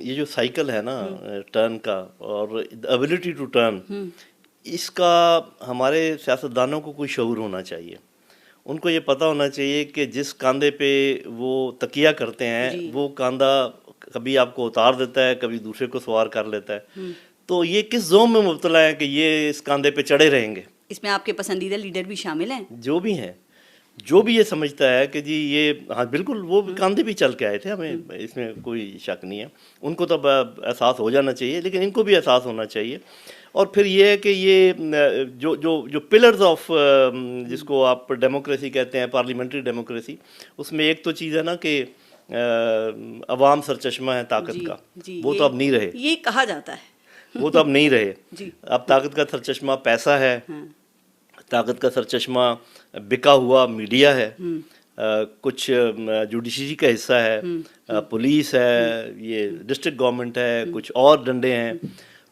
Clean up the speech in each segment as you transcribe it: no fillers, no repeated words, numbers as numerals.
یہ جو سائیکل ہے نا ٹرن کا اور ایبلٹی ٹو ٹرن، اس کا ہمارے سیاستدانوں کو کوئی شعور ہونا چاہیے. ان کو یہ پتہ ہونا چاہیے کہ جس کاندھے پہ وہ تکیہ کرتے ہیں وہ کاندھا کبھی آپ کو اتار دیتا ہے، کبھی دوسرے کو سوار کر لیتا ہے. تو یہ کس زوم میں مبتلا ہے کہ یہ اس کاندھے پہ چڑھے رہیں گے. اس میں آپ کے پسندیدہ لیڈر بھی شامل ہیں، جو بھی ہیں، جو بھی یہ سمجھتا ہے کہ جی یہ ہاں بالکل وہ کاندھے بھی چل کے آئے تھے، ہمیں اس میں کوئی شک نہیں ہے. ان کو تو احساس ہو جانا چاہیے، لیکن ان کو بھی احساس ہونا چاہیے. اور پھر یہ ہے کہ یہ جو پلرز آف جس کو آپ ڈیموکریسی کہتے ہیں، پارلیمنٹری ڈیموکریسی، اس میں ایک تو چیز ہے نا کہ عوام سرچشمہ ہے طاقت کا، وہ تو اب نہیں رہے. یہ کہا جاتا ہے، وہ تو اب نہیں رہے. اب طاقت کا سرچشمہ پیسہ ہے، طاقت کا سرچشمہ بکا ہوا میڈیا ہے، کچھ جوڈیشری کا حصہ ہے، پولیس ہے، یہ ڈسٹرکٹ گورنمنٹ ہے، کچھ اور ڈنڈے ہیں.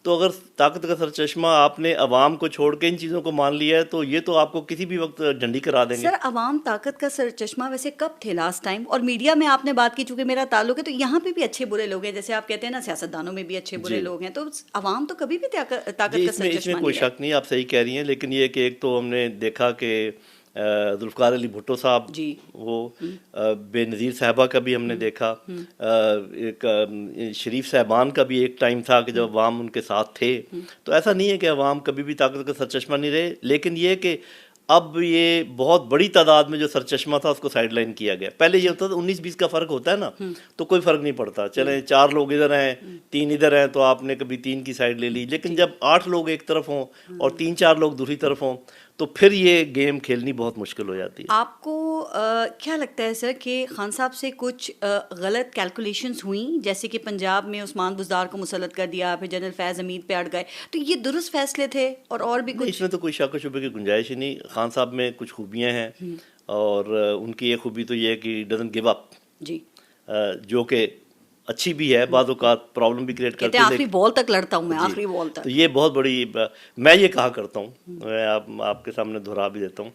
تو اگر طاقت کا سرچشمہ آپ نے عوام کو چھوڑ کے ان چیزوں کو مان لیا ہے تو یہ تو آپ کو کسی بھی وقت ڈنڈی کرا دیں گے. سر عوام طاقت کا سرچشمہ ویسے کب تھے لاسٹ ٹائم؟ اور میڈیا میں آپ نے بات کی، چونکہ میرا تعلق ہے تو یہاں پہ بھی اچھے برے لوگ ہیں، جیسے آپ کہتے ہیں نا سیاستدانوں میں بھی اچھے برے لوگ ہیں، تو عوام تو کبھی بھی طاقت کا سرچشمہ نہیں ہے. اس میں کوئی شک نہیں، آپ صحیح کہہ رہی ہیں. لیکن یہ کہ ایک تو ہم نے دیکھا کہ ذوالفقار علی بھٹو صاحب، وہ بے نظیر صاحبہ کا بھی ہم نے دیکھا، ایک شریف صاحبان کا بھی ایک ٹائم تھا کہ جب عوام ان کے ساتھ تھے. تو ایسا نہیں ہے کہ عوام کبھی بھی طاقت کا سرچشمہ نہیں رہے، لیکن یہ کہ اب یہ بہت بڑی تعداد میں جو سرچشمہ تھا اس کو سائڈ لائن کیا گیا. پہلے یہ ہوتا تھا 19-20 کا فرق ہوتا ہے نا تو کوئی فرق نہیں پڑتا، چلیں 4 لوگ ادھر ہیں 3 ادھر ہیں تو آپ نے کبھی 3 کی سائڈ لے لی. لیکن جب 8 لوگ ایک طرف ہوں اور 3-4 لوگ دوسری طرف ہوں تو پھر یہ گیم کھیلنی بہت مشکل ہو جاتی ہے. آپ کو کیا لگتا ہے سر کہ خان صاحب سے کچھ غلط کیلکولیشنز ہوئیں، جیسے کہ پنجاب میں عثمان بزدار کو مسلط کر دیا، پھر جنرل فیض حمید پہ اڑ گئے، تو یہ درست فیصلے تھے اور بھی کچھ؟ اس میں تو کوئی شک و شبہ کی گنجائش ہی نہیں. خان صاحب میں کچھ خوبیاں ہیں اور ان کی ایک خوبی تو یہ ہے کہ ڈزنٹ گیو اپ، جو کہ اچھی بھی ہے. بعض اوقات پرابلم بھی کریٹ کرتی ہے، آخری بال تک لڑتا ہوں میں، آخری بال تک. تو یہ بہت بڑی، میں یہ کہا کرتا ہوں، میں آپ کے سامنے دہرا بھی دیتا ہوں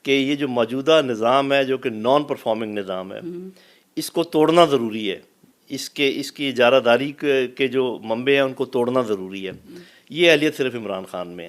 کہ یہ جو موجودہ نظام ہے جو کہ نان پرفارمنگ نظام ہے، اس کو توڑنا ضروری ہے. اس کی اجارہ داری کے جو منبع ہیں ان کو توڑنا ضروری ہے. یہ اہلیت صرف عمران خان میں ہے.